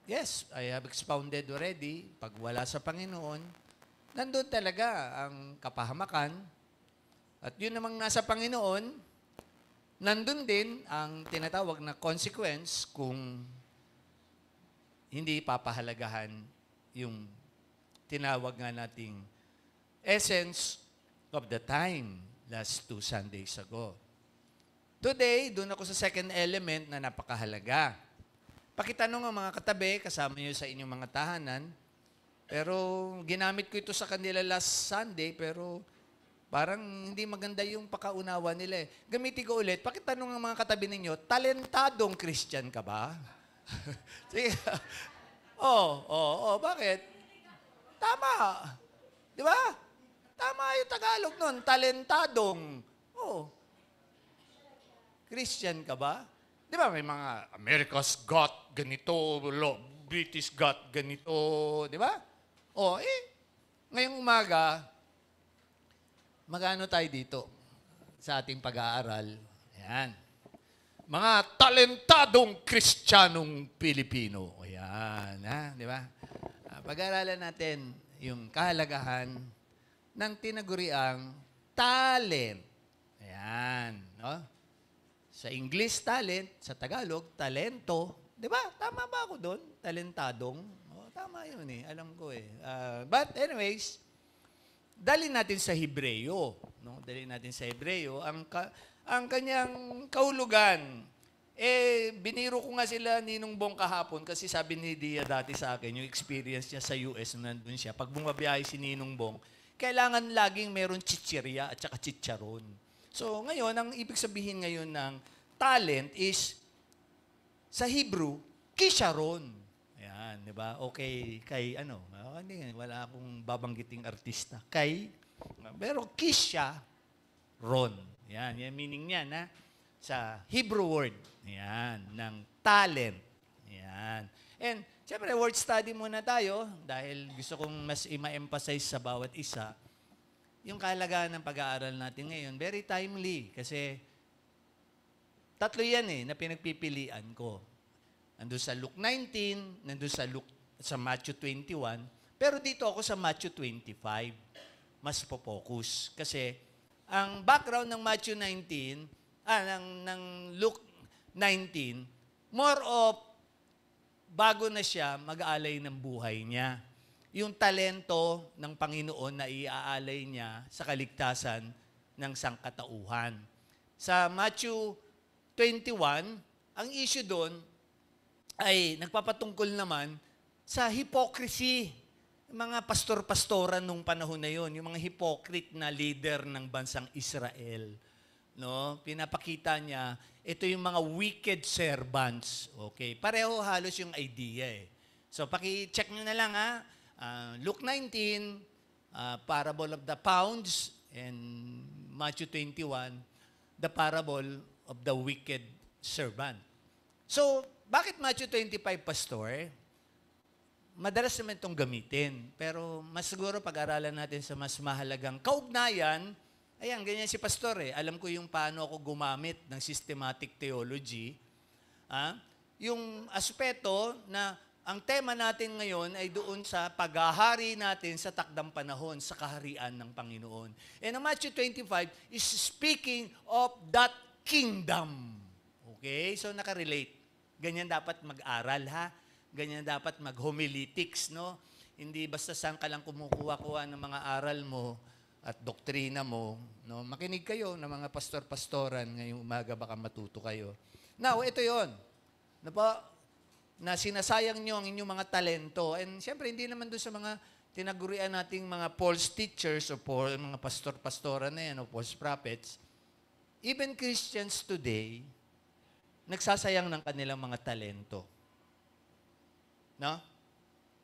Yes, I have expounded already. Pag wala sa Panginoon, nandun talaga ang kapahamakan. At yun namang nasa Panginoon, nandun din ang tinatawag na consequence kung hindi papahalagahan yung tinawag nga nating essence of the time last 2 Sundays ago. Today, doon ako sa second element na napakahalaga. Pakitanong ang mga katabi, kasama nyo sa inyong mga tahanan, pero ginamit ko ito sa kanila last Sunday, pero parang hindi maganda yung pakaunawa nila eh. Gamitin ko ulit, pakitanong ang mga katabi ninyo, talentadong Christian ka ba? Sige. Bakit? Tama. Di ba? Tama yung Tagalog nun, talentadong. Christian ka ba? Di ba may mga America's Got ganito, British Got ganito, di ba? Ngayong umaga, magano tayo dito sa ating pag-aaral. Ayan. Mga talentadong Kristiyanong Pilipino. Ayan, di ba? Pag-aaralan natin yung kahalagahan ng tinaguriang talent. Ayan, no? Sa English, talent. Sa Tagalog, talento. Di ba? Tama ba ako doon? Talentadong. Tama yun eh. Alam ko eh. But anyways, dalhin natin sa Hebreo. No? Dalhin natin sa Hebreo. Ang kanyang kahulugan, biniro ko nga sila Ninong Bong kahapon kasi sabi ni Dia dati sa akin, yung experience niya sa US nung nandun siya. Pag bumabiyahe si Ninong Bong, kailangan laging meron chichirya at saka chicharon. So ngayon, ang ibig sabihin ngayon ng talent is, sa Hebrew, kisharon. Ayan, di ba? Okay, wala akong babanggiting artista. Pero kisharon. Ayan, yan meaning niya na sa Hebrew word. Ayan, ng talent. Ayan. And, siyempre, word study muna tayo dahil gusto kong mas i-emphasize sa bawat isa yung kahalagahan ng pag-aaral natin ngayon, very timely. Kasi, tatlo yan na pinagpipilian ko. Nandun sa Luke 19, nandun sa Matthew 21, pero dito ako sa Matthew 25, mas po-focus. Kasi, ang background ng Matthew 19, ng Luke 19, more of, bago na siya, mag-aalay ng buhay niya. Yung talento ng Panginoon na iaalay niya sa kaligtasan ng sangkatauhan. Sa Matthew 21, ang issue doon ay nagpapatungkol naman sa hypocrisy. Mga pastor-pastoran nung panahon na yon, yung mga hypocrite na leader ng bansang Israel. No? Pinapakita niya, ito yung mga wicked servants. Okay? Pareho halos yung idea eh. So, paki-check nyo na lang Luke 19, parable of the pounds, and Matthew 21, the parable of the wicked servant. So, bakit Matthew 25, Pastor? Madalas naman itong gamitin. Pero mas siguro pag-aralan natin sa mas mahalagang kaugnayan, ayan, ganyan si Pastor Alam ko yung paano ako gumamit ng systematic theology. Yung aspeto na ang tema natin ngayon ay doon sa paghahari natin sa takdang panahon, sa kaharian ng Panginoon. And ang Matthew 25 is speaking of that kingdom. Okay? So, nakarelate. Ganyan dapat mag-aral, Ganyan dapat mag-homiletics, no? Hindi basta saan ka lang kumukuha-kuha ng mga aral mo at doktrina mo, no? Makinig kayo ng mga pastor-pastoran ngayong umaga, baka matuto kayo. Now, ito yon. Na sinasayang nyo ang inyong mga talento. And siyempre, hindi naman doon sa mga tinagurian nating mga false teachers o mga pastor-pastora na yan o false prophets. Even Christians today, nagsasayang ng kanilang mga talento. No?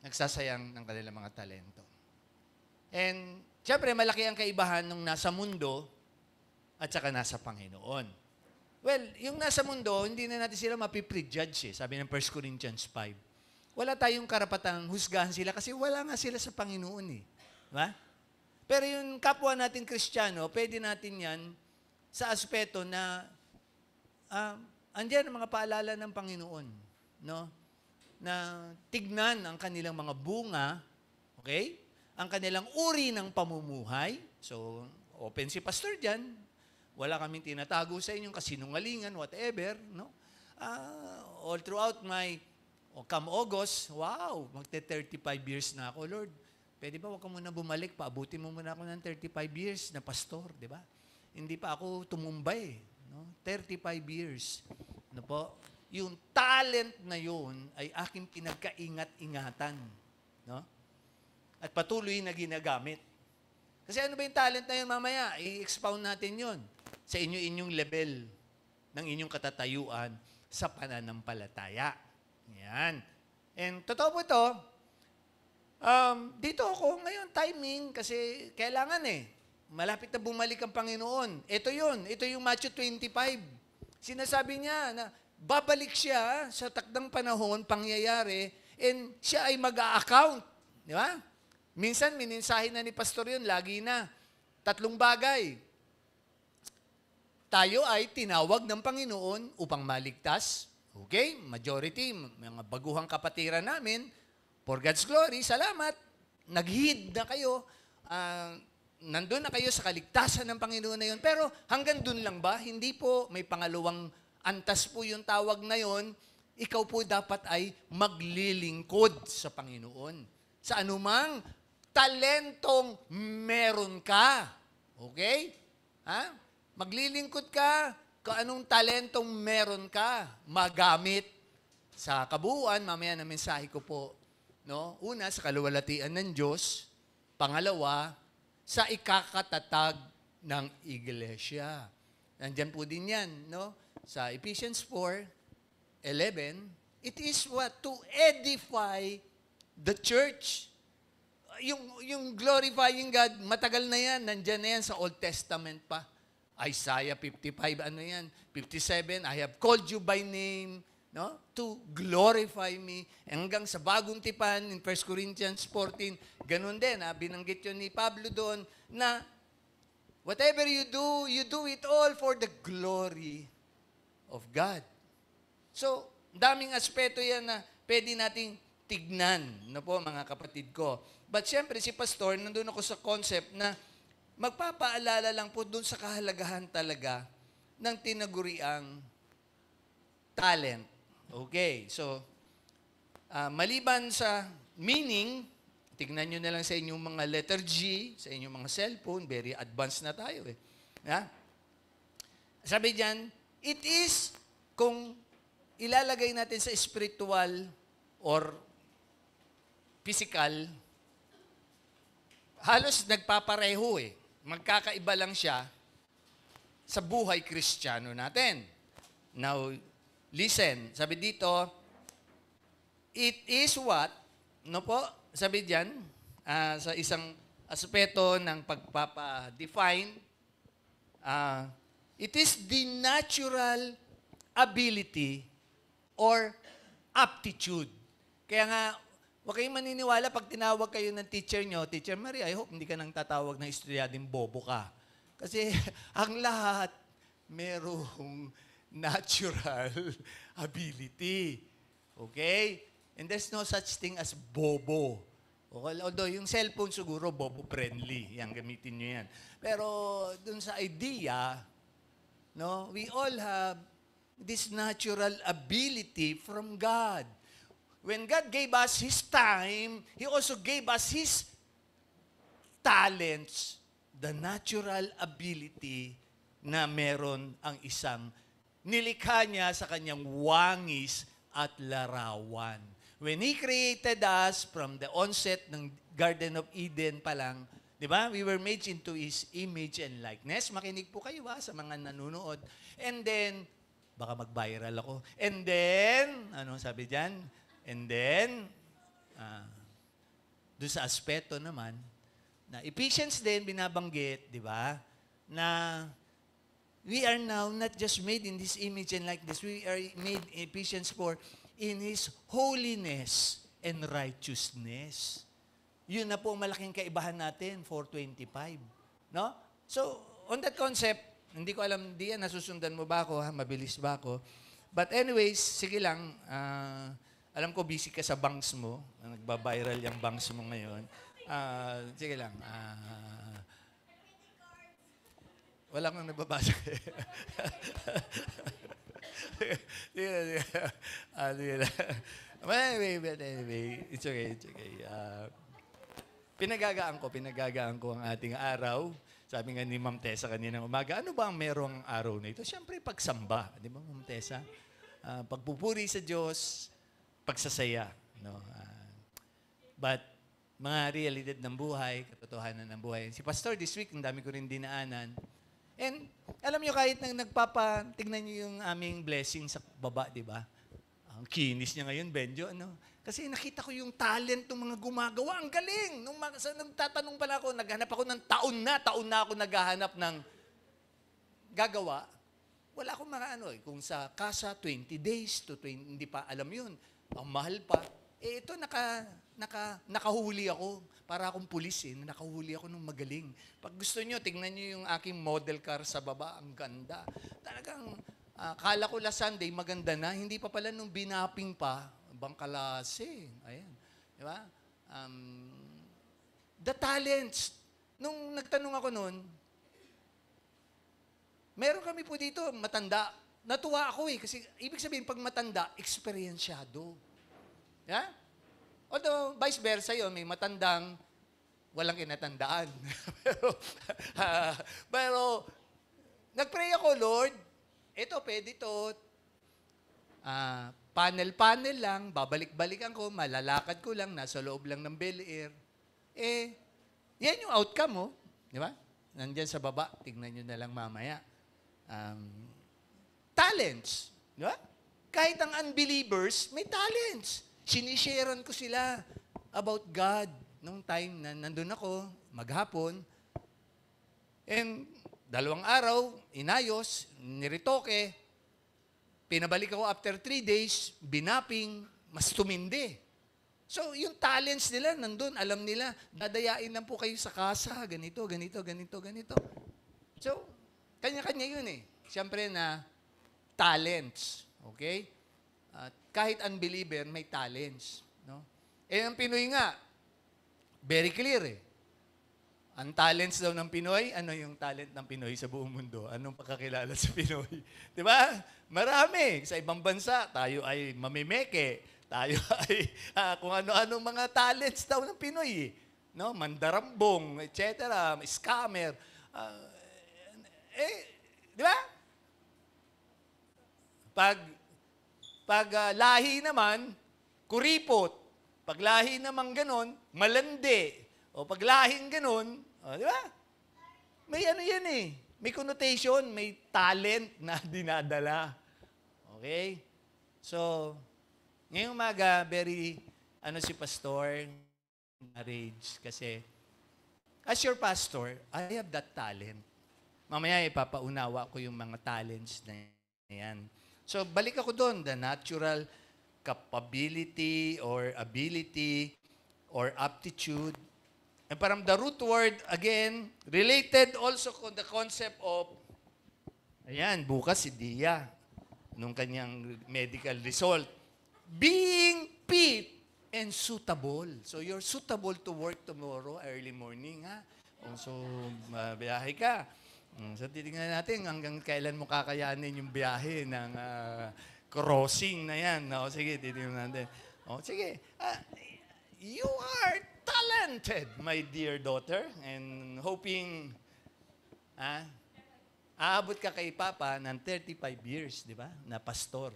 Nagsasayang ng kanilang mga talento. And siyempre, malaki ang kaibahan nung nasa mundo at saka nasa Panginoon. Well, yung nasa mundo, hindi na natin sila mapiprejudge sabi ng 1 Corinthians 5. Wala tayong karapatang husgahan sila kasi wala nga sila sa Panginoon Diba? Pero yung kapwa natin Kristiyano, pwede natin yan sa aspeto na andyan ang mga paalala ng Panginoon. no? Na tignan ang kanilang mga bunga, okay? Ang kanilang uri ng pamumuhay. So, open si pastor dyan. Wala kaming tinatago sa inyong kasinungalingan, whatever, no? All throughout my, come August, wow, magte-35 years na ako, Lord. Pwede ba, wag ka muna bumalik, paabutin mo muna ako ng 35 years na pastor, di ba? Hindi pa ako tumumbay, no? 35 years. Ano po? Yung talent na yun ay aking pinagkaingat-ingatan, no? At patuloy na ginagamit. Kasi ano ba yung talent na yun mamaya? I-expound natin yun sa inyong level ng inyong katatayuan sa pananampalataya. Yan. And totoo po ito, dito ako ngayon, timing, kasi kailangan malapit na bumalik ang Panginoon. Ito yun, ito yung Matthew 25. Sinasabi niya na babalik siya sa takdang panahon, pangyayari, and siya ay mag-a-account. Di ba? Minsan, mininsahin na ni pastor yun, lagi na. 3 bagay. Tayo ay tinawag ng Panginoon upang maligtas. Okay? Majority, mga baguhang kapatiran namin, for God's glory, salamat. Nag-heed na kayo. Nandun na kayo sa kaligtasan ng Panginoon na yun. Pero hanggang dun lang ba? Hindi po. May pangalawang antas po yung tawag na yun. Ikaw po dapat ay maglilingkod sa Panginoon. Sa anumang talentong meron ka. Okay? Ha? Maglilingkod ka kung anong talentong meron ka, magamit sa kabuuan. Mamaya na mensahe ko po. No? Una, sa kaluwalhatian ng Diyos. Pangalawa, sa ikakatatag ng iglesia. Nandyan po din yan. No? Sa Ephesians 4:11, it is what? To edify the church. Yung glorifying God, matagal na yan. Nandyan na yan sa Old Testament pa. Isaiah 55, ano yan? 57, I have called you by name, no? To glorify me. Hanggang sa bagong tipan, in 1 Corinthians 14, ganun din, binanggit yun ni Pablo doon, na whatever you do it all for the glory of God. So, daming aspeto yan na pwede nating tignan, no po, mga kapatid ko. But syempre, si pastor, nandun ako sa concept na magpapaalala lang po doon sa kahalagahan talaga ng tinaguriang talent. Okay, so, maliban sa meaning, tignan nyo na lang sa inyong mga letter G, sa inyong mga cellphone, very advanced na tayo Ha? Sabi dyan, it is, kung ilalagay natin sa spiritual or physical, halos nagpapareho Magkakaiba lang siya sa buhay Kristiyano natin. Now, listen. Sabi dito, it is what, no po, sabi diyan, sa isang aspeto ng pagpapa-define, it is the natural ability or aptitude. Kaya nga, huwag kayong maniniwala pag tinawag kayo ng teacher nyo, Teacher Maria, I hope hindi ka nang tatawag ng estudyadeng bobo ka. Kasi ang lahat merong natural ability. Okay? And there's no such thing as bobo. Okay? Although yung cellphone siguro, bobo-friendly. Yan, gamitin nyo yan. Pero dun sa idea, no, we all have this natural ability from God. When God gave us His time, He also gave us His talents, the natural ability na meron ang isang nilikha niya sa kanyang wangis at larawan. When He created us from the onset ng Garden of Eden pa lang, di ba? We were made into His image and likeness. Makinig po kayo sa mga nanonood. And then, baka mag-viral ako. And then, ano sabi dyan? And then, doon sa aspeto naman, na Ephesians din binabanggit, di ba? Na we are now not just made in this image and likeness, we are made, Ephesians 4, in His holiness and righteousness. Yun na po ang malaking kaibahan natin, 4:25. No? So, on that concept, hindi ko alam, nasusundan mo ba ako, mabilis ba ako? But anyways, sige lang. Alam ko busy ka sa bangs mo. Nagba-viral yung bangs mo ngayon. Sige lang. Wala kang nababasa. Sige lang. But anyway, it's okay. Pinagagaan ko ang ating araw. Sabi nga ni Ma'am Tessa kaninang umaga, ano ba ang merong araw na ito? Siyempre, pagsamba. Di ba, Ma'am Tessa? Pagpupuri sa Diyos, pagsasaya. No? But, mga realidad ng buhay, katotohanan ng buhay. Si Pastor this week, ang dami ko rin dinaanan. And, alam nyo, kahit tignan nyo yung aming blessing sa baba, di ba? Ang kinis niya ngayon, Benjo, ano? Kasi nakita ko yung talent ng mga gumagawa. Ang galing! Nagtatanong pala ako, naghanap ako ng taon na ako naghahanap ng gagawa. Wala akong kung sa kasa, 20 days to 20, hindi pa alam yun. Ang mahal pa. Ito, nakahuli ako. Para akong pulis nakahuli ako ng magaling. Pag gusto nyo, tingnan nyo yung aking model car sa baba. Ang ganda. Talagang, kala ko last Sunday, maganda na. Hindi pa pala nung binaping pa, bangkalase. Ayan. Di ba? The talents. Nung nagtanong ako noon, meron kami po dito, matanda. Natuwa ako kasi ibig sabihin, pag matanda, eksperyensyado. Yeah? Although, vice versa yun, may matandang walang kinatandaan. pero nag-pray ako, Lord, ito, pwede to. Panel-panel lang, babalik-balikan ko, malalakad ko lang, nasa loob lang ng Bel Air. Yan yung outcome mo. Di ba? Nandyan sa baba, tignan nyo na lang mamaya. Talents. Di ba? Kahit ang unbelievers, may talents. Sinisharean ko sila about God nung time na nandun ako, maghapon. And 2 araw, inayos, niritoke, pinabalik ako after 3 days, binaping, mas tumindi. So, yung talents nila, nandun, alam nila, dadayain lang po kayo sa kasa, ganito. So, kanya-kanya yun Siyempre na talents. Okay? Kahit unbeliever, may talents. No? Ang Pinoy nga, very clear Ang talents daw ng Pinoy, ano yung talent ng Pinoy sa buong mundo? Anong pakakilala sa Pinoy? Di ba? Marami. Sa ibang bansa, tayo ay mamimeke. Tayo ay kung ano-anong mga talents daw ng Pinoy. No? Mandarambong, etc. Scammer. Di ba? Pag lahi naman, kuripot. Pag lahi naman ganon, malandi. O pag lahing ganon, di ba? May yan May connotation, may talent na dinadala. Okay? So, ngayong umaga, very, si pastor, marriage. Kasi, as your pastor, I have that talent. Mamaya ipapaunawa ko yung mga talents na yan. So, balik ako doon, the natural capability or ability or aptitude. And parang the root word, again, related also to the concept of, bukas si Dia, nung kanyang medical result, being fit and suitable. So, you're suitable to work tomorrow, early morning, ha? So, biyahe ka. So, titingnan natin hanggang kailan mo kakayanin yung biyahe ng crossing na yan. Sige, titingnan natin. Sige. You are talented, my dear daughter. And hoping, aabot ka kay Papa ng 35 years, di ba? Na pastor.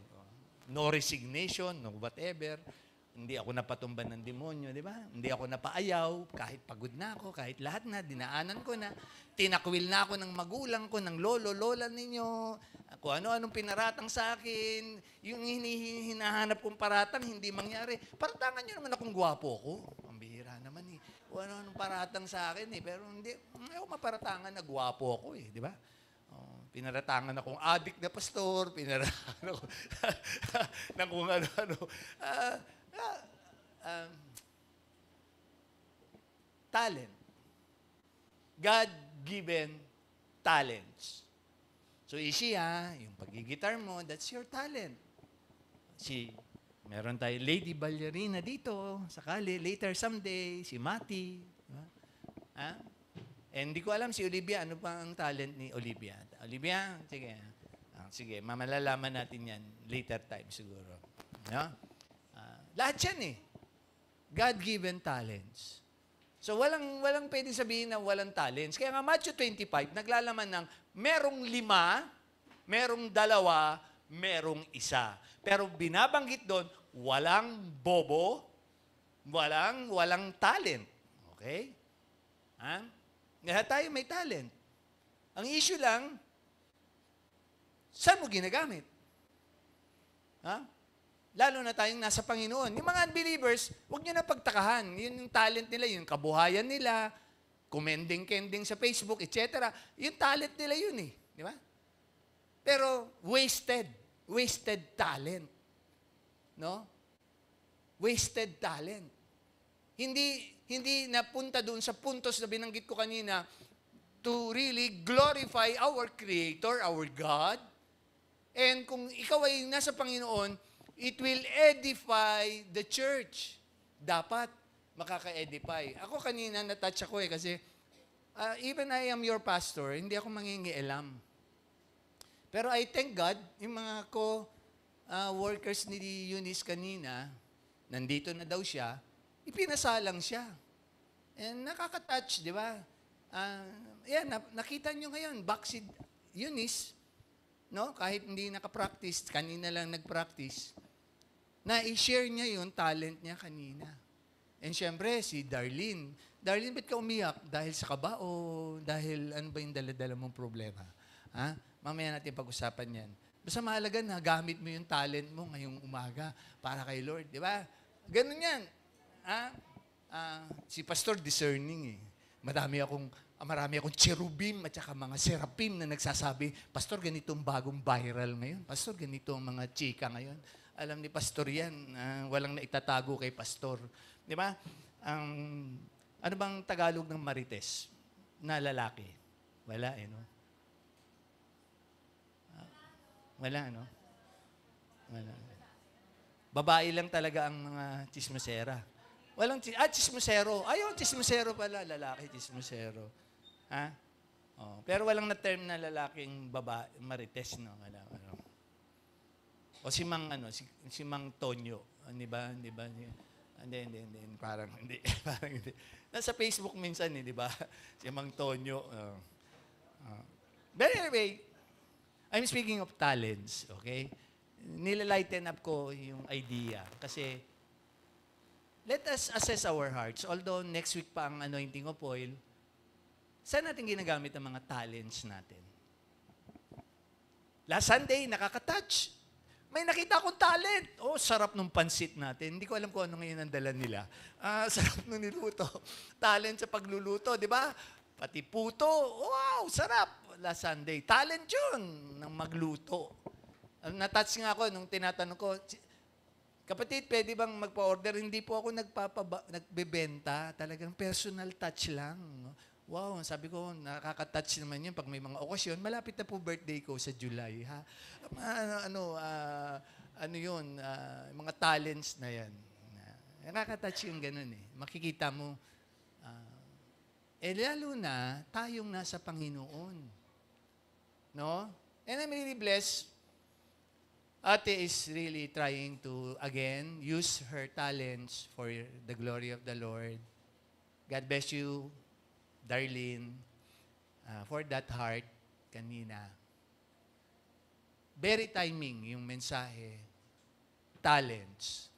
No resignation, no whatever. Hindi ako napatumban ng demonyo, di ba? Hindi ako napaayaw, kahit pagod na ako, kahit lahat na, dinaanan ko na. Tinakwil na ako ng magulang ko, ng lolo-lola ninyo, kung ano-anong pinaratang sa akin, yung hinahanap kong paratang, hindi mangyari. Paratangan nyo naman akong gwapo ko. Ang bihira naman Kung ano-anong paratang sa akin pero hindi, ayaw maparatangan na gwapo ako di ba? Pinaratangan akong adik na pastor, pinaratangan ako na kung ano-ano. Talent. God-given talents. So, easy yung pag-gitar mo, that's your talent. Meron tayo Lady Ballerina dito, sakali, later someday, si Mati. Diba? Ha? And hindi ko alam si Olivia, ano pa ang talent ni Olivia? Olivia, sige. Sige, malalaman natin yan later time siguro. No? Lahat yan eh. God-given talents. So walang pwedeng sabihin na walang talents. Kaya nga Matthew 25, naglalaman ng merong 5, merong 2, merong 1. Pero binabanggit doon, walang bobo, walang talent. Okay? Ha? Lahat tayo may talent. Ang issue lang, saan mo ginagamit? Ha? Lalo na tayong nasa Panginoon. Yung mga unbelievers, huwag nyo na pagtakahan. Yun yung talent nila, yung kabuhayan nila, kumending-kending sa Facebook, etc. Yung talent nila yun eh. Di ba? Pero wasted. Wasted talent. No? Wasted talent. Hindi napunta doon sa puntos na binanggit ko kanina to really glorify our Creator, our God. And kung ikaw ay nasa Panginoon, it will edify the church. Dapat makaka-edify. Ako kanina na-touch ako kasi even I am your pastor, hindi ako mangingialam. Pero I thank God, yung mga workers ni Eunice kanina, nandito na daw siya, ipinasalang siya. And nakaka-touch, di ba? Nakita nyo ngayon, backseat Eunice, no? Kahit hindi nakapractice, kanina lang nagpractice, na i-share niya yung talent niya kanina. And syempre, si Darlene. Darlene, ba't ka umiyak? Dahil sa kaba o dahil ano ba yung dala-dala mong problema? Ha? Mamaya natin pag-usapan yan. Basta mahalaga na gamit mo yung talent mo ngayong umaga para kay Lord. Di ba? Ganun yan. Si Pastor discerning eh. Marami akong cherubim at saka mga seraphim na nagsasabi, Pastor, ganito ang bagong viral ngayon. Pastor, ganito ang mga chika ngayon. Alam ni Pastor yan, walang naitatago kay Pastor. Di ba? Ano bang Tagalog ng marites na lalaki? Wala eh, no? Wala, no? Wala. Babae lang talaga ang mga chismosera. Chismosero. Ayun, chismosero pala. Lalaki, chismosero. Ha? Oh, pero walang na-term na lalaking babae, marites, no? Wala. O si Mang Tonyo. Di ba? Hindi. Parang hindi. Nasa Facebook minsan, di ba? Si Mang Tonyo. But anyway, I'm speaking of talents, okay? Nilalighten up ko yung idea. Kasi, let us assess our hearts. Although next week pa ang anointing of oil, saan natin ginagamit ang mga talents natin? Last Sunday, nakaka-touch. May nakita akong talent. Oh, sarap nung pansit natin. Hindi ko alam kung ano ngayon ang dala nila. Sarap nung niluto. Talent sa pagluluto, di ba? Pati puto. Wow, sarap. Last Sunday. Talent yun ng magluto. Na-touch nga ako nung tinatanong ko, kapatid, pwede bang magpa-order? Hindi po ako nagbebenta. Talagang personal touch lang. Wow, sabi ko, nakaka-touch naman yun pag may mga okasyon. Malapit na po birthday ko sa July. Ha? Mga talents na yan. Nakaka-touch yung ganun eh. Makikita mo, lalo na tayong nasa Panginoon. No? And I'm really blessed. Ate is really trying to, again, use her talents for the glory of the Lord. God bless you, Darlene, for that heart kanina. Very timing yung mensahe. Talents.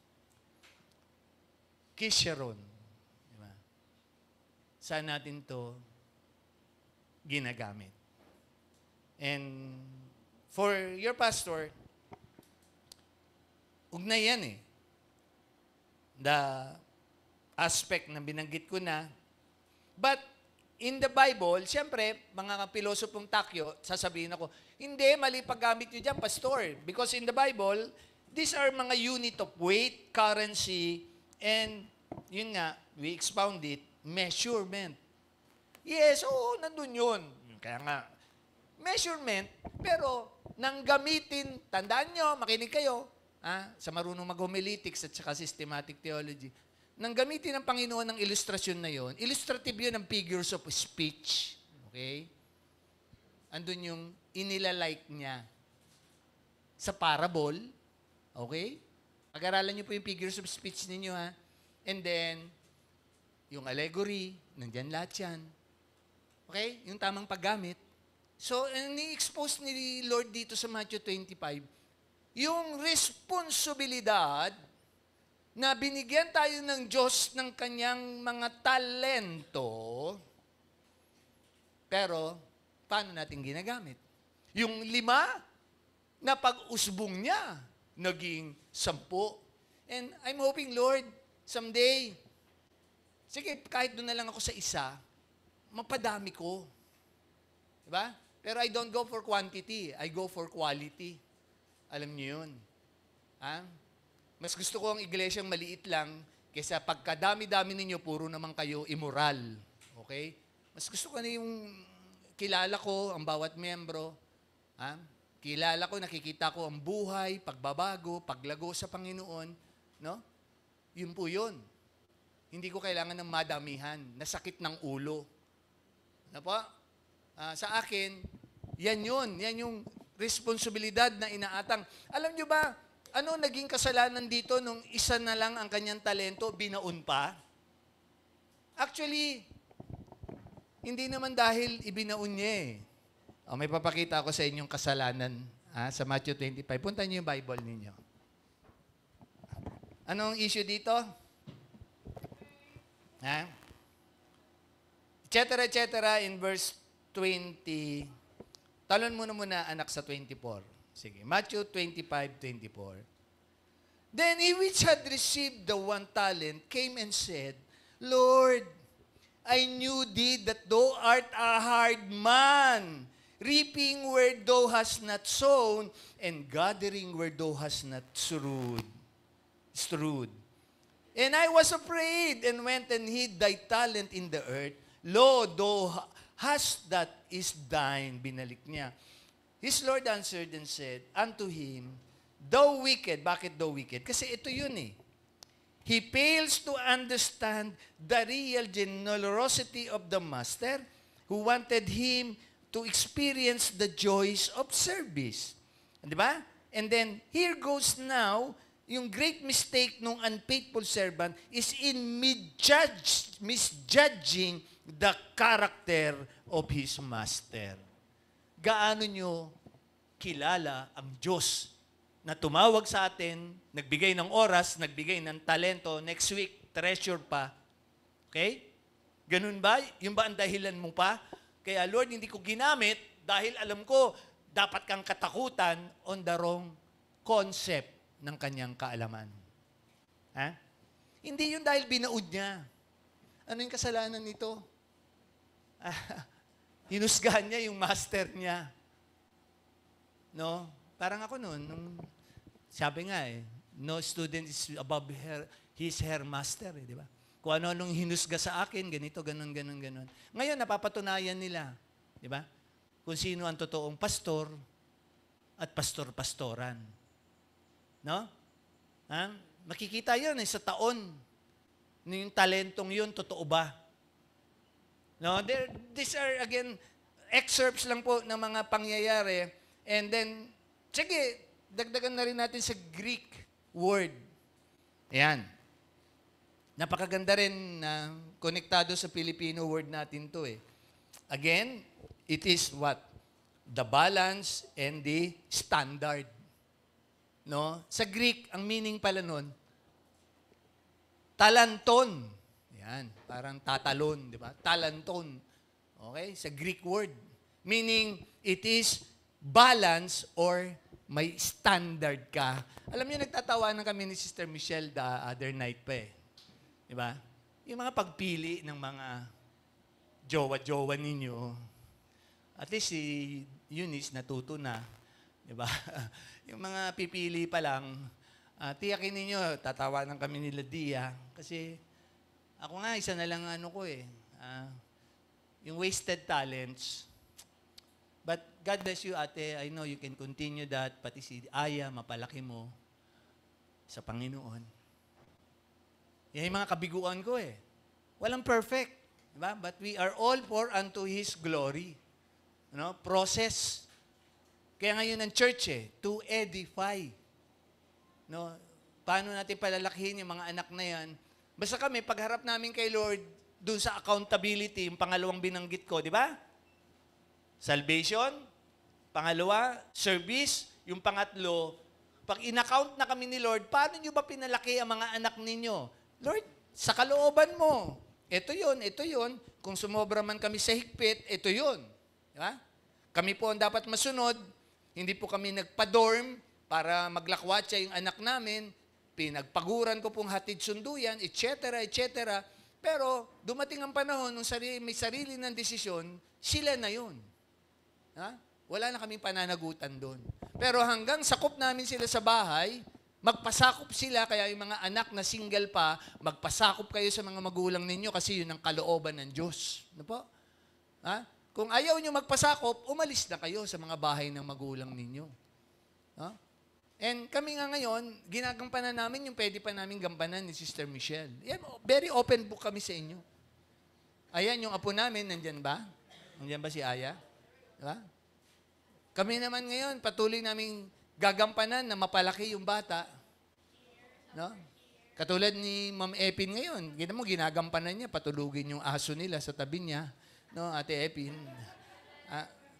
Kisharon. Diba? Saan natin to ginagamit? And for your pastor, ugnay yan eh. The aspect na binanggit ko na. But, in the Bible, siyempre, mga pilosopong takyo, sasabihin ako, hindi, mali paggamit nyo dyan, pastor. Because in the Bible, these are mga unit of weight, currency, and, yun nga, we expound it, measurement. Yes, oo, nandun yun. Kaya nga, measurement, pero, nang gamitin, tandaan nyo, makinig kayo, sa marunong mag-homiletics at saka systematic theology, nang gamitin ng Panginoon ng ilustrasyon na yon, illustrative yun ng figures of speech. Okay? Andun yung inilalike niya sa parable. Okay? Pag-aralan niyo po yung figures of speech ninyo, ha? And then, yung allegory, nandyan lahat yan. Okay? Yung tamang paggamit. So, ni-expose ni Lord dito sa Matthew 25, yung responsibilidad na binigyan tayo ng Diyos ng kanyang mga talento, pero paano natin ginagamit? Yung 5 na pag-usbong niya, naging 10. And I'm hoping, Lord, someday, sige, kahit doon na lang ako sa isa, mapadami ko. Diba? Pero I don't go for quantity, I go for quality. Alam niyo yun. Mas gusto ko ang iglesyang maliit lang kaysa pagkadami-dami ninyo, puro naman kayo immoral. Okay? Mas gusto ko na yung kilala ko ang bawat membro. Kilala ko, nakikita ko ang buhay, pagbabago, paglago sa Panginoon. No? Yun po yun. Hindi ko kailangan ng madamihan, nasakit ng ulo. Ano po? Sa akin, yan yun. Yan yung responsibilidad na inaatang. Alam nyo ba, ano naging kasalanan dito nung isa na lang ang kanyang talento, binaon pa? Actually, hindi naman dahil ibinaon niya eh. May papakita ako sa inyong kasalanan sa Matthew 25. Punta niyo yung Bible ninyo. Anong issue dito? Etc. in verse 20. Talon muna anak sa 24. Sige, Matthew 25:24. Then he which had received the 1 talent came and said, Lord, I knew thee that thou art a hard man, reaping where thou hast not sown, and gathering where thou hast not strewed. And I was afraid, and went and hid thy talent in the earth. Lo, thou hast that is thine. Binalik niya. His Lord answered and said unto him, Thou wicked. Bakit thou wicked? Kasi ito yun eh. He fails to understand the real generosity of the master who wanted him to experience the joys of service. Di ba? And then, here goes now, yung great mistake ng unfaithful servant is in misjudging the character of his master. Gaano nyo kilala ang Diyos na tumawag sa atin, nagbigay ng oras, nagbigay ng talento, next week, treasure pa. Okay? Ganun ba? Yung ba ang dahilan mo pa? Kaya Lord, hindi ko ginamit dahil alam ko, dapat kang katakutan on the wrong concept ng kanyang kaalaman. Hindi yun dahil binaud niya. Ano yung kasalanan nito? Hinusgahan niya yung master niya. No? Parang ako noon, sabi nga no student is above his master, di ba? Kung ano-anong hinusga sa akin, ganito, ganon. Ngayon, napapatunayan nila, di ba? Kung sino ang totoong pastor at pastor-pastoran. No? Makikita yun sa taon. Yung talentong yun, totoo ba? No? These are, again, excerpts lang po ng mga pangyayari. And then, sige, dagdagan na rin natin sa Greek word. Ayan. Napakaganda rin na konektado sa Filipino word natin to eh. Again, it is what? The balance and the standard. No? Sa Greek, ang meaning pala nun, talanton. Yan, parang tatalon, di ba? Talanton. Okay? Sa Greek word. Meaning, it is balance or may standard ka. Alam niyo, nagtatawanan kami ni Sister Michelle the other night pa eh. Di ba? Yung mga pagpili ng mga jowa-jowa ninyo, at least si Eunice natuto na. Di ba? Yung mga pipili pa lang, tiyakin ninyo, tatawanan kami nila Dia. Kasi ako nga, isa na lang ko eh. Yung wasted talents. But God bless you, ate. I know you can continue that. Pati si Aya, mapalaki mo. sa Panginoon. Yan yung mga kabiguan ko eh. Walang perfect. Diba? But we are all for unto His glory. Process. Kaya ngayon ang church to edify. Paano natin palalakihin yung mga anak na yan? Basta kami, pagharap namin kay Lord, dun sa accountability, yung pangalawang binanggit ko, di ba? Salvation. Pangalawa, service. Yung pangatlo, pag in-account na kami ni Lord, paano nyo ba pinalaki ang mga anak ninyo? Lord, sa kalooban mo. Ito yun. Kung sumobra man kami sa higpit, ito yun. Diba? Kami po ang dapat masunod. Hindi po kami nagpa-dorm para maglakwatsa yung anak namin. Pinagpaguran ko pong hatid sunduyan, etc., etc. Pero dumating ang panahon nung may sarili ng desisyon, sila na yun. Wala na kaming pananagutan doon. Pero hanggang sakop namin sila sa bahay, magpasakop sila, kaya yung mga anak na single pa, magpasakop kayo sa mga magulang ninyo kasi yun ang kalooban ng Diyos. Ano po? Kung ayaw nyo magpasakop, umalis na kayo sa mga bahay ng magulang ninyo. And kami nga ngayon, ginagampanan namin yung pwede pa namin gampanan ni Sister Michelle. Yan, very open book kami sa inyo. Ayan, yung apo namin, nandyan ba? Nandyan ba si Aya? Diba? Kami naman ngayon, patuloy namin gagampanan na mapalaki yung bata. Katulad ni Ma'am Epin ngayon, ginagampanan niya, patulugin yung aso nila sa tabi niya. Ate Epin.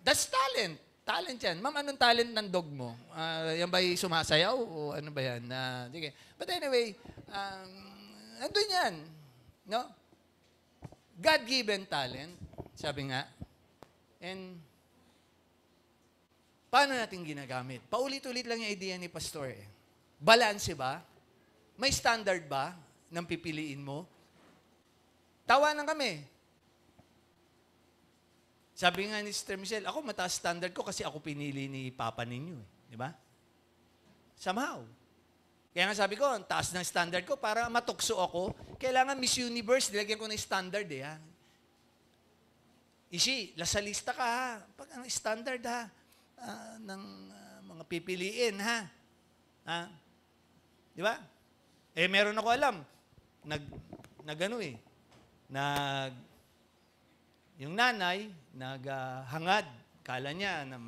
That's talent. Talent yan. Ma'am, anong talent ng dog mo? Yan ba'y sumasayaw? O ano ba yan? Sige. But anyway, andun yan. God-given talent, sabi nga. And, paano natin ginagamit? Paulit-ulit lang yung idea ni Pastor. Balanse ba? May standard ba ng pipiliin mo? Tawanan kami. Sabi nga ni Sister Michelle, ako mataas standard ko kasi ako pinili ni Papa ninyo. Di ba? Somehow. Kaya nga sabi ko, ang taas ng standard ko para matukso ako. Kailangan Miss Universe, nilagyan ko ng standard Ishi, lasalista ka ha. Pag ang standard ng mga pipiliin Di ba? Meron ako alam. Yung nanay, naghangad. Kala niya na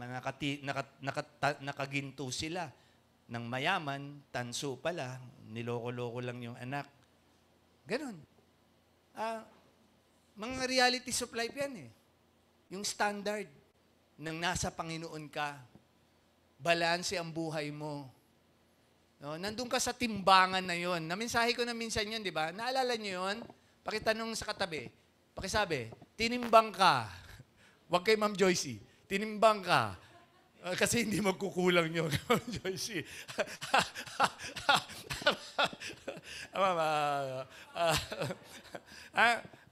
nakaginto sila. Nang mayaman, tanso pala. Niloko-loko lang yung anak. Ganon. Mga realities of life yan Yung standard nang nasa Panginoon ka. Balanse ang buhay mo. Nandun ka sa timbangan na yon. Naminsahe ko na minsan yun, di ba? Naalala niyo yun? Pakitanong sa katabi. Pakisabi, tinimbang ka. Huwag kay Ma'am Joycey. Tinimbang ka. Kasi hindi magkukulang yun, Ma'am Joycey.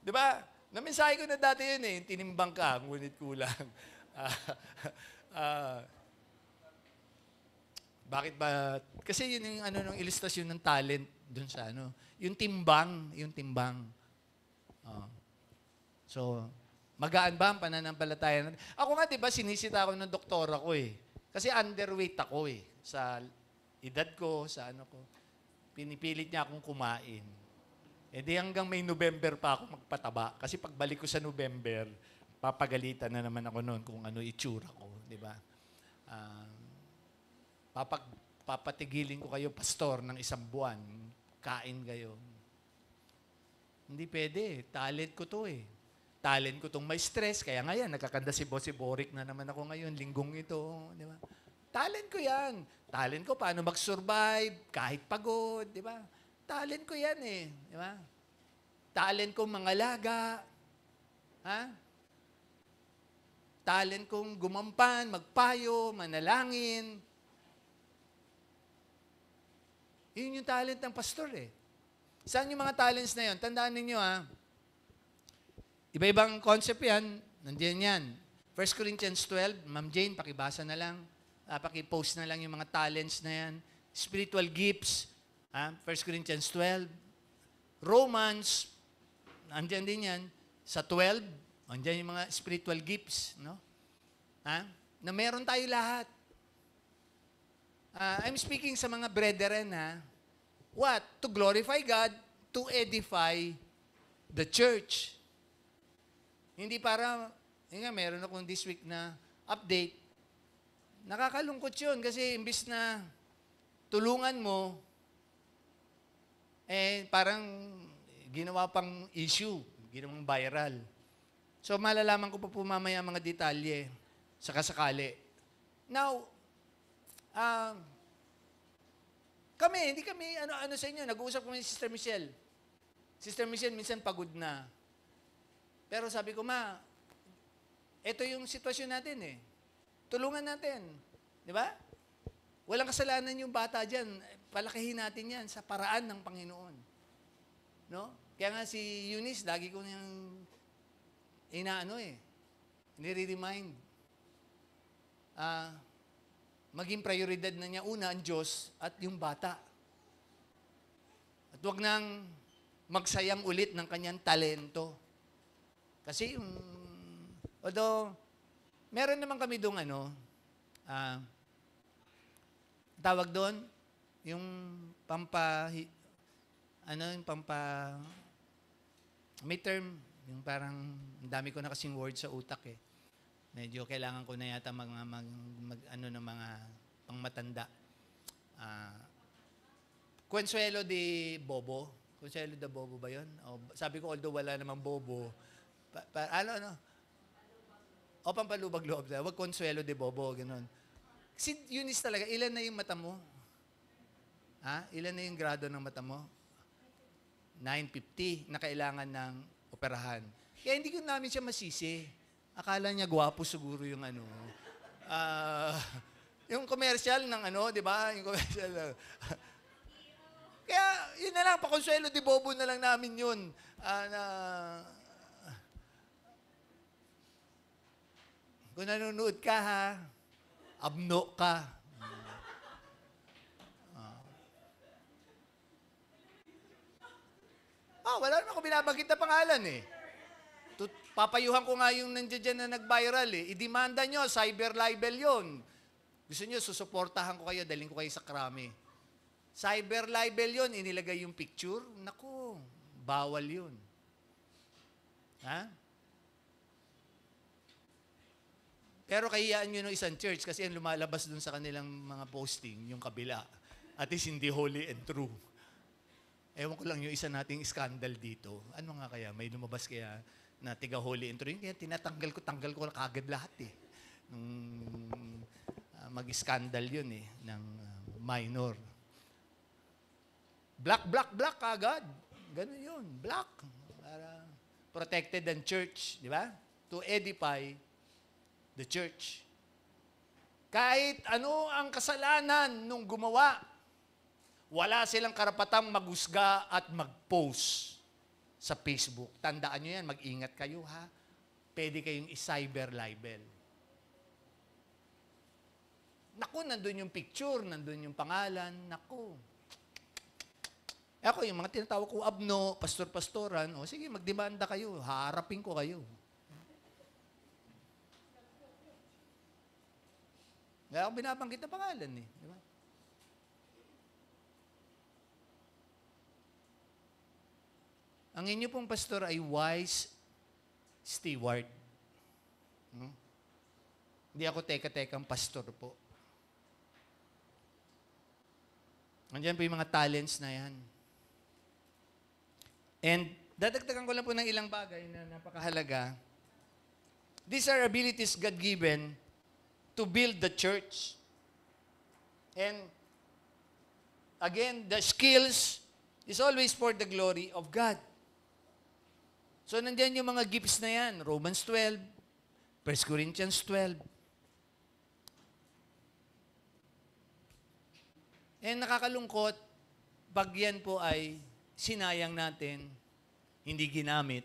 Di ba? Naminsahe ko na dati yun tinimbang ka, ngunit kulang. Bakit ba? Kasi yun yung ng ilustrasyon ng talent dun sa Yung timbang. So, magaan ba ang pananampalataya natin? Ako nga, di ba, sinisita ako ng doktora ko Kasi underweight ako Sa edad ko, sa ko. Pinipilit niya akong kumain. Di hanggang may November pa ako magpataba. Kasi pagbalik ko sa November, papagalitan na naman ako noon kung ano itsura ko. Di ba? Papatigilin ko kayo, pastor, ng 1 buwan. Kain kayo. Hindi pwede. Talent ko to Talent ko tong may stress. Kaya nga yan, nagkakanda si Bossy Boric na naman ako ngayon. Linggong ito. Di ba? Talent ko yan. Talent ko paano mag-survive kahit pagod. Di ba? Talent ko yan Di ba? Talent ko mangalaga. Talent kong gumampan, magpayo, manalangin. Yun yung talent ng pastor Saan yung mga talents na yun? Tandaan ninyo Iba-ibang concept yan. Nandiyan yan. 1 Corinthians 12, Ma'am Jane, pakibasa na lang. Pakipost na lang yung mga talents na yan. Spiritual gifts. 1 Corinthians 12. Romans, nandiyan din yan. Sa 12, nandiyan yung mga spiritual gifts. Na meron tayo lahat. I'm speaking sa mga brethren What? To glorify God, to edify the church. Hindi para, yun nga, meron akong this week na update. Nakakalungkot yun kasi imbis na tulungan mo, parang ginawa pang issue, ginawang viral. So, malalaman ko pa po mamaya mga detalye sa kasakali. Now, hindi kami, ano sa inyo, nag-uusap kami ni Sister Michelle. Sister Michelle, minsan pagod na. Pero sabi ko, Ma, ito yung sitwasyon natin eh. Tulungan natin. Di ba? Walang kasalanan yung bata dyan. Palakihin natin yan sa paraan ng Panginoon. No? Kaya nga si Eunice, lagi ko niyang nire-remind. Maging prioridad na niya una ang Diyos at yung bata. At huwag nang magsayang ulit ng kanyang talento. Kasi although, meron naman kami doon tawag doon, yung may term, yung parang, ang dami ko na kasing word sa utak eh. Medyo kailangan ko na yata ng mga pangmatanda. Consuelo de Bobo. Consuelo de Bobo ba yun? Sabi ko, although wala namang bobo, pampalubag loob. Huwag Consuelo de Bobo, gano'n. Si Eunice talaga, ilan na yung mata mo? Ilan na yung grado ng mata mo? 950 na kailangan ng operahan. Kaya hindi ko namin siya masisi. Akala niya gwapo siguro yung yung commercial ng di ba? Yung commercial. Kaya, yun na lang, pa-Consuelo de Bobo na lang namin yun. Kung nanonood ka abno ka. Wala naman ako binabanggit na pangalan eh. Papayuhan ko nga yung nandiyan na nag-viral eh. I-demanda nyo, cyber libel yun. Gusto nyo, susuportahan ko kayo, dalhin ko kayo sa krami. Cyber libel yun, inilagay yung picture. Naku, bawal yun. Pero kahiyaan nyo ng isang church kasi ang lumalabas dun sa kanilang mga posting, yung kabila. At least hindi holy and true. Ewan ko lang yung isa nating scandal dito. Ano nga kaya? May lumabas kaya na tiga holy and true. Kaya tanggal ko na kagad lahat eh. Mag-scandal yun eh, ng minor. Black kagad. Ganun yun, black. Para protected ang church, di ba? To edify the church. Kahit ano ang kasalanan nung gumawa, wala silang karapatang maghusga at mag-post sa Facebook. Tandaan nyo yan, mag-ingat kayo Pwede kayong i-cyber libel. Naku, nandun yung picture, nandun yung pangalan, naku. Ako, yung mga tinatawag ko abno, pastor-pastoran, sige, magdemanda kayo, haharapin ko kayo. Kaya ako binabanggit na pangalan eh. Di ba? Ang inyo pong pastor ay wise steward. Hindi ako teka-tekang pastor po. Andiyan po yung mga talents na yan. And dadagdagan ko lang po ng ilang bagay na napakahalaga. These are abilities God-given to build the church. And again, the skills is always for the glory of God. So, nandiyan yung mga gifts na yan. Romans 12, 1 Corinthians 12. And nakakalungkot, pag yan po ay sinayang natin, hindi ginamit.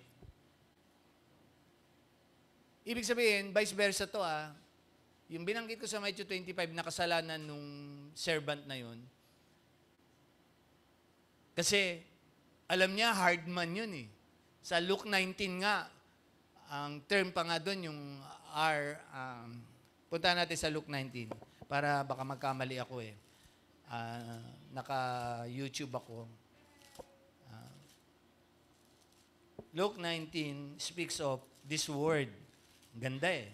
Ibig sabihin, vice versa to yung binanggit ko sa Matthew 25 na kasalanan nung servant na yun. Kasi, alam niya, hard man yun eh. Sa Luke 19 nga, ang term pa nga doon, yung punta natin sa Luke 19, para baka magkamali ako eh. naka-YouTube ako. Luke 19 speaks of this word. Ganda eh.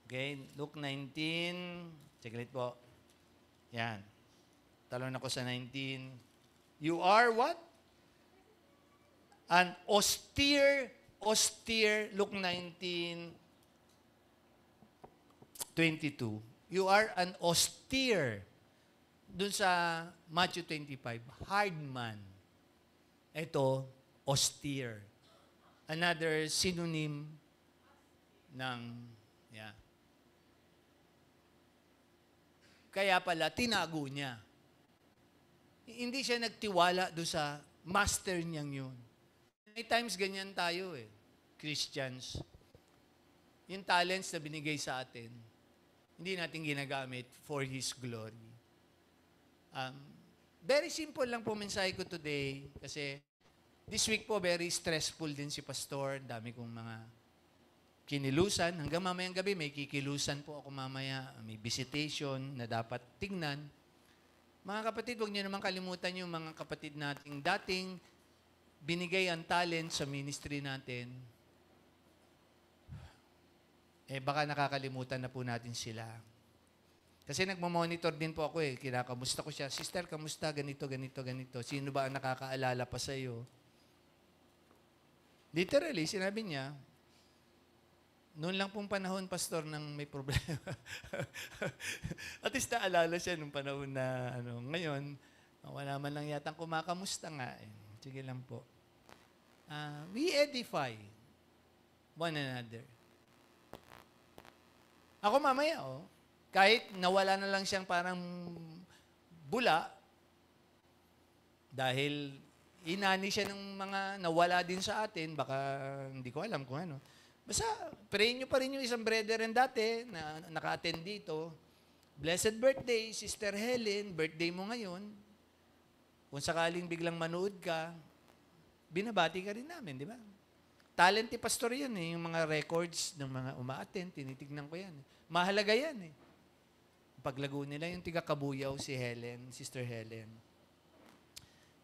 Okay, Luke 19, saglit po. Yan. Talon ako sa 19. You are what? An austere, Luke 19, 22. You are an austere. Dun sa Matthew 25, hard man. Ito, austere. Another synonym ng, yeah. Kaya pala, tinago niya. Hindi siya nagtiwala doon sa master niyang yun. May times ganyan tayo eh, Christians. Yung talents na binigay sa atin, hindi natin ginagamit for His glory. Very simple lang po mensahe ko today kasi this week po very stressful din si Pastor. Dami kong mga kinilusan. Hanggang mamayang gabi may kikilusan po ako mamaya. May visitation na dapat tingnan. Mga kapatid, huwag niyo naman kalimutan yung mga kapatid nating dating binigay ang talent sa ministry natin. Baka nakakalimutan na po natin sila. Kasi nagmamonitor din po ako eh. Kinakamusta ko siya. Sister, kamusta? Ganito, ganito, ganito. Sino ba ang nakakaalala pa sa iyo? Literally, sinabi niya, noon lang pong panahon, Pastor, nang may problema. At least naalala siya nung panahon na, ngayon, wala man lang yatang kumakamusta nga. Sige lang po. We edify one another. Ako mamaya, kahit nawala na lang siyang parang bula, dahil inani siya ng mga nawala din sa atin, baka hindi ko alam kung ano. Basta, pray nyo pa rin yung isang brethren dati na naka-attend dito. Blessed birthday, Sister Helen, birthday mo ngayon. Kung sakaling biglang manood ka, binabati ka rin namin, di ba? Talent ni Pastor yan eh, yung mga records ng mga uma-attend, tinitignan ko yan. Mahalaga yan eh. Paglago nila yung tiga-Kabuyaw, si Helen, Sister Helen.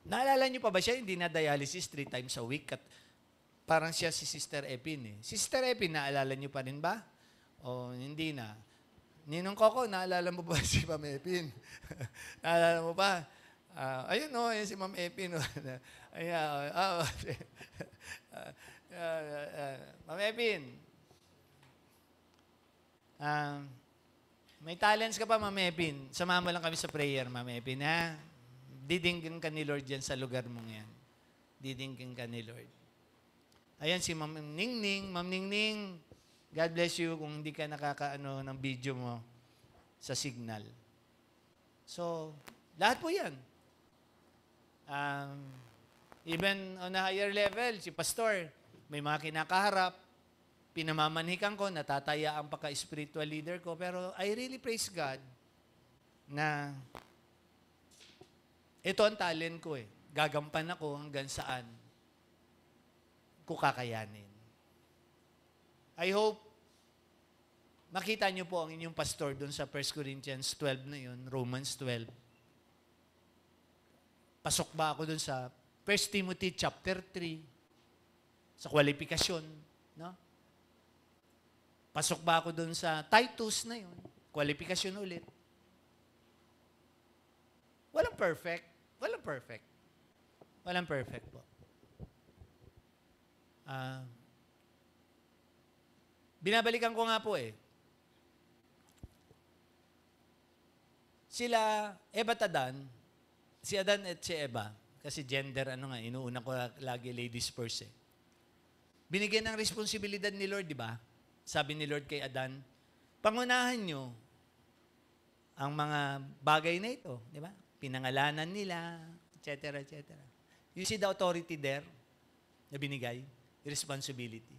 Naalala niyo pa ba siya? Hindi na dialysis 3 times a week. At parang siya si Sister Epin eh. Si Sister Epin, naalala niyo pa rin ba? O hindi na? Ninong Coco, naalala mo ba si Ma'am Epin? Naalala mo ba? Ayun o, si Ma'am Epin. Ma'am Epin, may talents ka pa, Ma'am Epin. Samahan mo lang kami sa prayer, Ma'am Epin, ha? Didinggan ka ni Lord yan sa lugar mong yan. Didinggan ka ni Lord. Ayan si Ma'am Ningning. Ma'am Ningning, God bless you kung hindi ka nakakaano ng video mo sa signal. So, lahat po yan. Even on a higher level, si Pastor, may mga kinakaharap, pinamamanhikan ko, natataya ang pagka-spiritual leader ko, pero I really praise God na ito ang talent ko eh. Gagampan ako hanggang saan ko kakayanin. I hope makita niyo po ang inyong pastor doon sa 1 Corinthians 12 na yun, Romans 12. Pasok ba ako doon sa 1 Timothy chapter 3, sa kwalifikasyon, no? Pasok ba ako doon sa Titus na yun, kwalifikasyon ulit. Walang perfect. Walang perfect. Walang perfect po. Binabalikan ko nga po eh. Sila, Eva at Adan, si Adan at si Eva, kasi gender, inuuna ko lagi ladies first eh. Binigyan ng responsibilidad ni Lord, di ba? Sabi ni Lord kay Adan, pangunahan nyo ang mga bagay na ito, di ba? Pinangalanan nila, etc., etc. You see the authority there na binigay? Responsibility.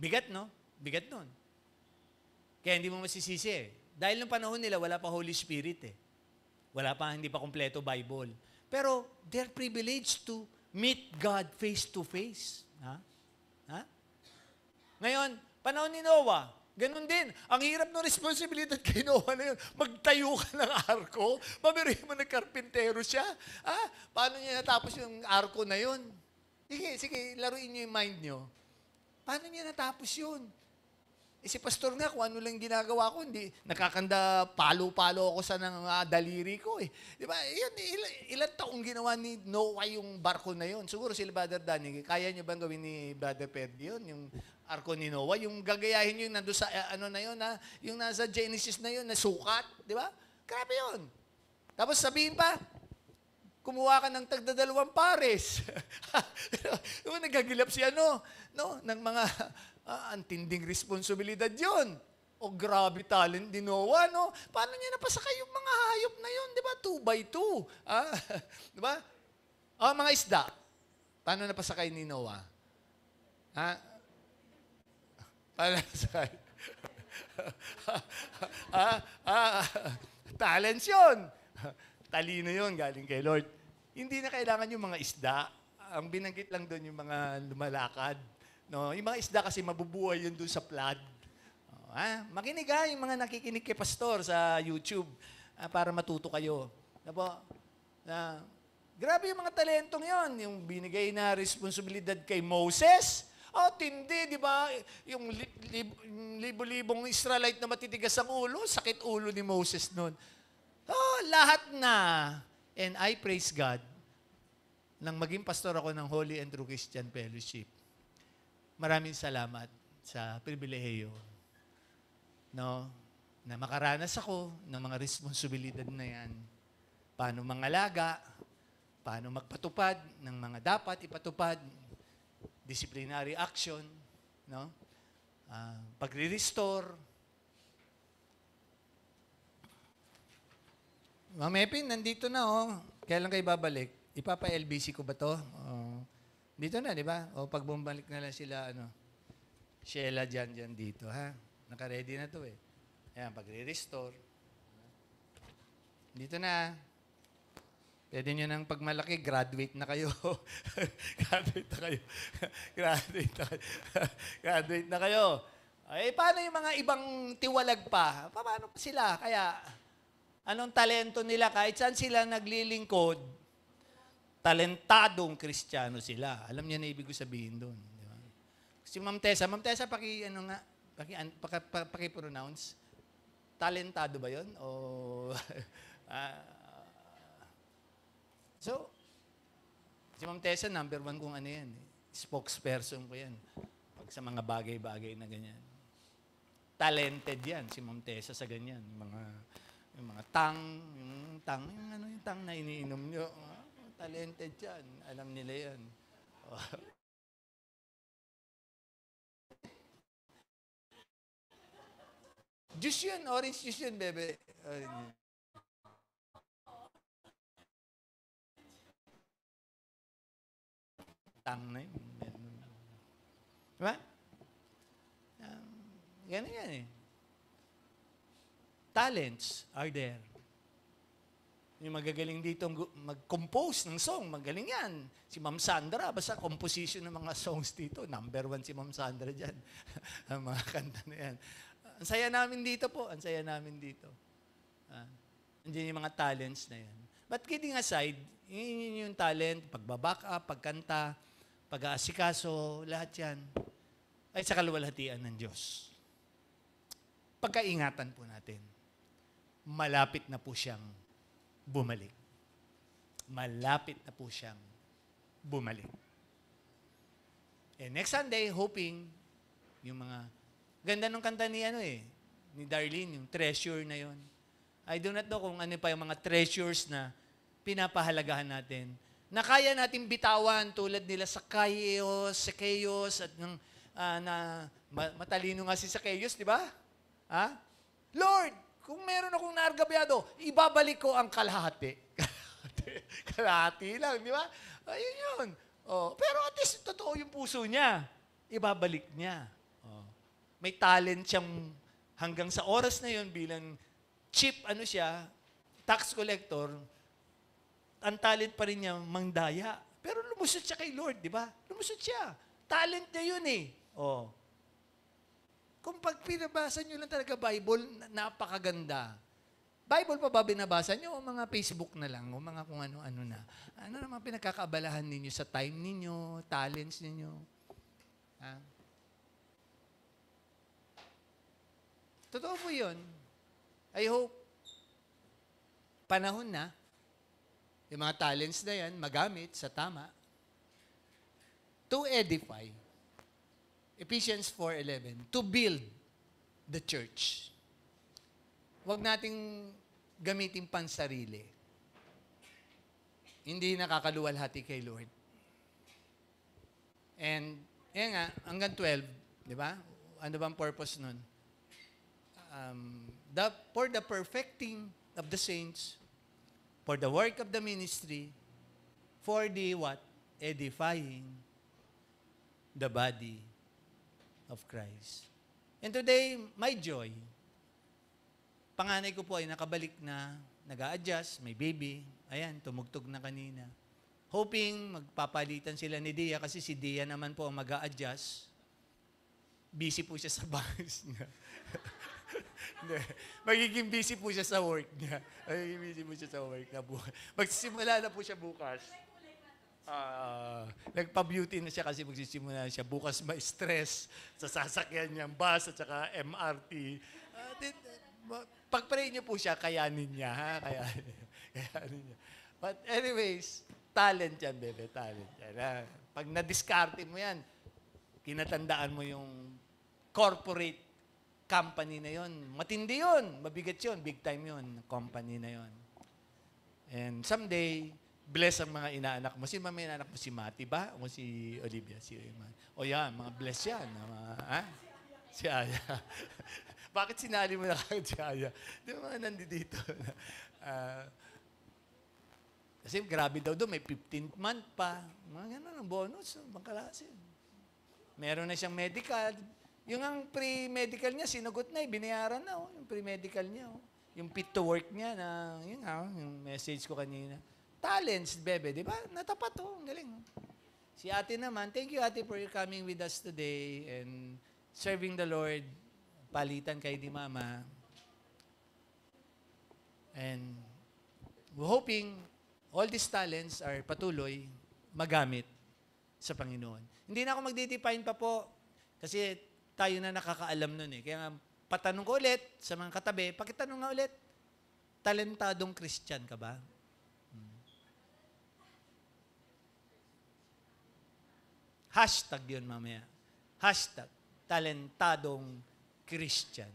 Bigat, no? Bigat nun. Kaya hindi mo masisisi eh. Dahil nung panahon nila, wala pa Holy Spirit eh. Wala pa, hindi pa kompleto Bible. Pero they're privileged to meet God face to face. Ha? Ngayon, panahon ni Noah, Ganun din. Ang hirap ng responsibilidad kay Noah na yun. Magtayo ka ng arko. Mamirin mo nagkarpintero siya. Paano niya natapos yung arko na yun? Sige, laruin niyo yung mind niyo. Paano niya natapos yun? Si pastor nga, kung ano lang ginagawa ko, hindi, nakakanda, palo-palo ako sa daliri ko eh. Di ba? Yan, ilan taong ginawa ni Noah yung barko na yun? Siguro sila Brother Danny, kaya niyo bang gawin ni Brother Pedro yun? Yung arko ni Noah, yung gagayahin niyo yung nandun sa, na yun, yung nasa Genesis na yun, na sukat, di ba? Grabe yun. Tapos sabihin pa, kumuha ka ng tagdadalawang pares. Nagagilap siya, no, ng mga antinding responsibilidad yun. O grabe talent din Noah, no? Paano niya napasakay yung mga hayop na yun, di ba? 2x2. Di ba? Mga isda. Paano napasakay ni Noah? Paano napasakay? Talents yun. Talino yun, galing kay Lord. Hindi na kailangan yung mga isda. Ang binanggit lang doon yung mga lumalakad. No, yung mga isda kasi mabubuhay yun doon sa flood. Makinig yung mga nakikinig kay Pastor sa YouTube para matuto kayo. Grabe yung mga talentong yon, yung binigay na responsibilidad kay Moses. Tindi, di ba? Yung libo-libong Israelite na matitigas ang ulo, sakit ulo ni Moses noon. Lahat na. And I praise God nang maging pastor ako ng Holy and True Christian Fellowship. Maraming salamat sa pribilehiyo, no, na makaranas ako ng mga responsibilidad na yan. Paano mangalaga, paano magpatupad ng mga dapat ipatupad, disciplinary action, no, pagre-restore. Ma'am Epin, nandito na, Kailan kayo babalik? Ipapa-LBC ko ba to? Dito na, di ba? Pag bumalik na lang sila, Sheila dyan dito, ha? Naka-ready na to eh. Ayan, pagre-restore. Dito na. Pwede nyo nang pagmalaki, graduate na kayo. Graduate na kayo. Graduate na kayo. Graduate na kayo. Paano yung mga ibang tiwalag pa? Paano pa sila? Kaya, anong talento nila? Kahit saan sila naglilingkod, talentadong Kristiyano sila. Alam niya na ibig ko sabihin doon. Di ba? Si Ma'am Tessa, paki-pronounce. Talentado ba yun? So, si Ma'am Tessa, number 1 kung ano yan. Spokesperson ko yan. Pag sa mga bagay-bagay na ganyan. Talented yan, si Ma'am Tessa sa ganyan. Yung mga tang na iniinom nyo. Talented yan. Alam nila yan. Juice yun. Orange juice yun, bebe. Tang na yun. Diba? Ganun yan eh. Talents are there. Yung magagaling dito mag-compose ng song, magaling yan. Si Ma'am Sandra, basta composition ng mga songs dito, number 1 si Ma'am Sandra dyan. Ang mga kanta na yan. Ang saya namin dito po, ang saya namin dito. Andiyan yung mga talents na yan. But kidding aside, yun yung talent, pagbaback up, pagkanta, pag-aasikaso, lahat yan, ay sa kaluwalhatian ng Diyos. Pagkaingatan po natin, malapit na po siyang bumalik. Malapit na po siyang bumalik. Next Sunday, hoping, yung mga, ganda ng kanta ni ni Darlene, yung treasure na yon. I do not know kung ano pa yung mga treasures na pinapahalagahan natin, na kaya natin bitawan tulad nila sa Zacchaeus, at matalino nga si Zacchaeus, di ba? Lord, kung meron akong naargabyado, ibabalik ko ang kalahati. Kalahati lang, di ba? Ayun yun. Pero at least, totoo yung puso niya. Ibabalik niya. May talent siyang hanggang sa oras na yun bilang chief, tax collector, ang talent pa rin niya mangdaya. Pero lumusot siya kay Lord, di ba? Lumusot siya. Talent niya yun eh. Kung pag pinabasa nyo lang talaga Bible, napakaganda. Bible pa ba binabasa nyo o mga Facebook na lang o mga kung ano-ano na? Ano naman pinagkakaabalahan ninyo sa time ninyo, talents ninyo? Ha? Totoo po yun. I hope panahon na, yung mga talents na yan, magamit sa tama to edify. Ephesians 4:11, to build the church. Huwag nating gamitin pansarili. Hindi nakakaluwalhati kay Lord. And, yan nga, hanggang 12, di ba? Ano bang purpose nun? For the perfecting of the saints, for the work of the ministry, for the what? Edifying the body of Christ. And today, my joy, panganay ko po ay nakabalik na, nag-a-adjust, may baby, ayan, tumugtog na kanina. Hoping magpapalitan sila ni Dia kasi si Dia naman po ang mag-a-adjust. Busy po siya sa bangs niya. Magiging busy po siya sa work niya. Magiging busy po siya sa work na bukas. Magsisimula na po siya bukas. Nagpa-beauty na siya kasi magsisimula na siya. Bukas may stress sa sasakyan niyang bus at saka MRT. Pag-pray niyo po siya, kayanin niya. Ha? Kayanin niya. But anyways, talent yan, bebe. Talent yan. Ha? Pag na-discarte mo yan, kinatandaan mo yung corporate company na yon. Matindi yun. Mabigat yun. Big time yun. Company na yon. And someday, bless ang mga inaanak mo. Sino mga inaanak mo? Si Mati ba? O si Olivia? O yan, mga bless yan. Ha? Si Aya. Bakit sinali mo na kagad si Aya? Di ba mga nandito? Kasi grabe daw doon, may 15th month pa. Mga gano'n, ang bonus. Bangkalasi. Meron na siyang medical. Yung ang pre-medical niya, sinugot na, binayaran na. Yung pre-medical niya. Yung fit to work niya, yung message ko kanina. Talents, bebe, di ba? Natapat ang galing. Si ate naman, thank you ate for coming with us today and serving the Lord, palitan kay di mama. And we're hoping all these talents are patuloy magamit sa Panginoon. Hindi na ako magdi-define pa po kasi tayo na nakakaalam nun eh. Kaya nga, patanong ko ulit sa mga katabi, pakitanong nga ulit, talentadong Christian ka ba? Hashtag yun mamaya. Hashtag, talentadong Christian.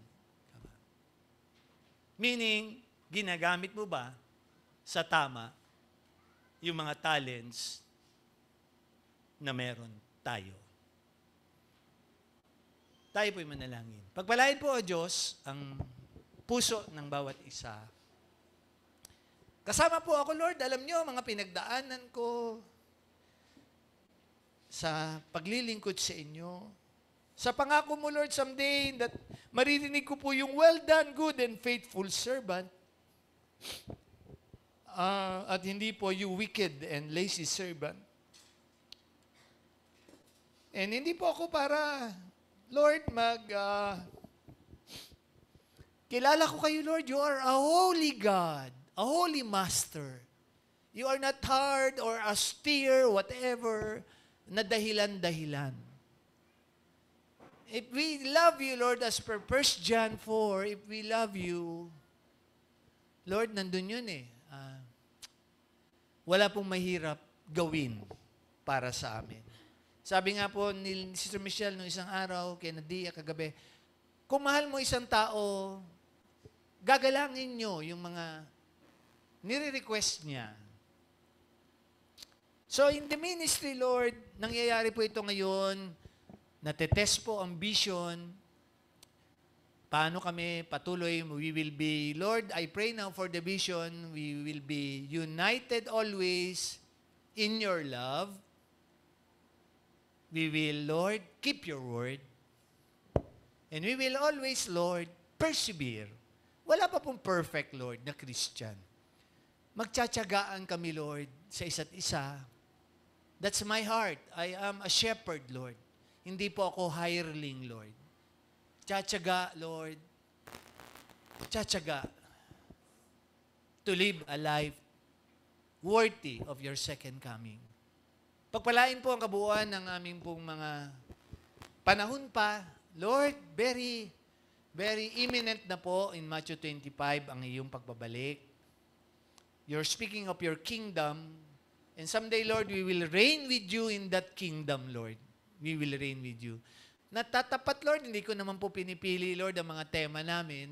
Meaning, ginagamit mo ba sa tama yung mga talents na meron tayo? Tayo po'y manalangin. Pagpalain po o Diyos ang puso ng bawat isa. Kasama po ako, Lord. Alam nyo, mga pinagdaanan ko, sa paglilingkod sa inyo. Sa pangako mo, Lord, someday that maririnig ko po yung well done, good and faithful servant. At hindi po you wicked and lazy servant. And hindi po ako para, Lord, kilala ko kayo, Lord, you are a holy God, a holy master. You are not hard or austere, whatever, na dahilan-dahilan. If we love you, Lord, as per 1 John 4, if we love you, Lord, nandun yun eh. Wala pong mahirap gawin para sa amin. Sabi nga po ni Sister Michelle nung isang araw, kay Nadia kagabi, kung mahal mo isang tao, gagalangin nyo yung mga nire-request niya. So in the ministry, Lord, nangyayari po ito ngayon, natetest po ang vision. Paano kami patuloy, we will be, Lord, I pray now for the vision, we will be united always in your love. We will, Lord, keep your word. And we will always, Lord, persevere. Wala pa pong perfect, Lord, na Christian. Magtsatsagaan kami, Lord, sa isa't isa. That's my heart. I am a shepherd, Lord. Hindi po ako hireling, Lord. Tsatsaga, Lord. Tsatsaga to live a life worthy of your second coming. Pagpalain po ang kabuuan ng aming pong mga panahon pa. Lord, very, very imminent na po in Matthew 25 ang iyong pagbabalik. You're speaking of your kingdom. And someday, Lord, we will reign with you in that kingdom, Lord. We will reign with you. Natatapat, Lord, hindi ko naman po pinipili, Lord, ang mga tema namin.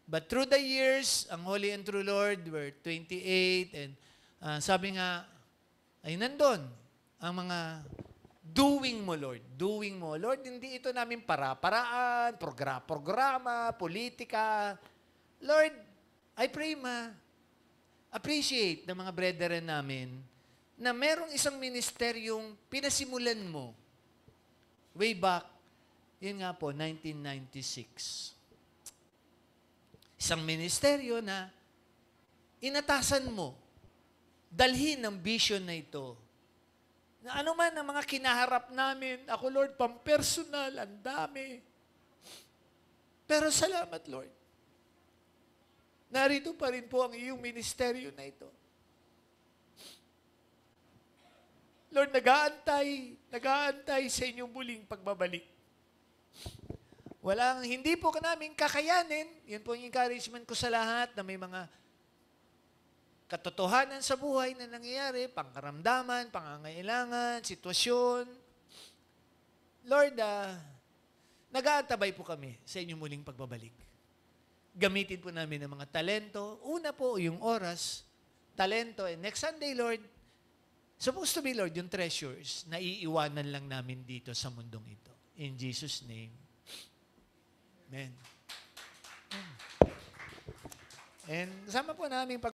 But through the years, ang Holy and True Lord, we're 28, and sabi nga, ay nandun, ang mga doing mo, Lord. Doing mo. Lord, hindi ito namin para-paraan, programa, politika. Lord, I pray appreciate ng mga brethren namin na merong isang ministeryong pinasimulan mo way back, yun nga po, 1996. Isang ministeryo na inatasan mo, dalhin ang vision na ito. Na ano man ang mga kinaharap namin, ako Lord, pampersonal, ang dami. Pero salamat Lord. Narito pa rin po ang iyong ministeryo na ito. Lord, nag-aantay sa inyong muling pagbabalik. Hindi po namin kakayanin. Yan po yung encouragement ko sa lahat na may mga katotohanan sa buhay na nangyayari, pangkaramdaman, pangangailangan, sitwasyon. Lord, nag-aantabay po kami sa inyong muling pagbabalik. Gamitin po namin ang mga talento. Una po, yung oras, talento. And next Sunday, Lord, supposed to be, Lord, yung treasures na iiwanan lang namin dito sa mundong ito. In Jesus' name. Amen. And kasama po namin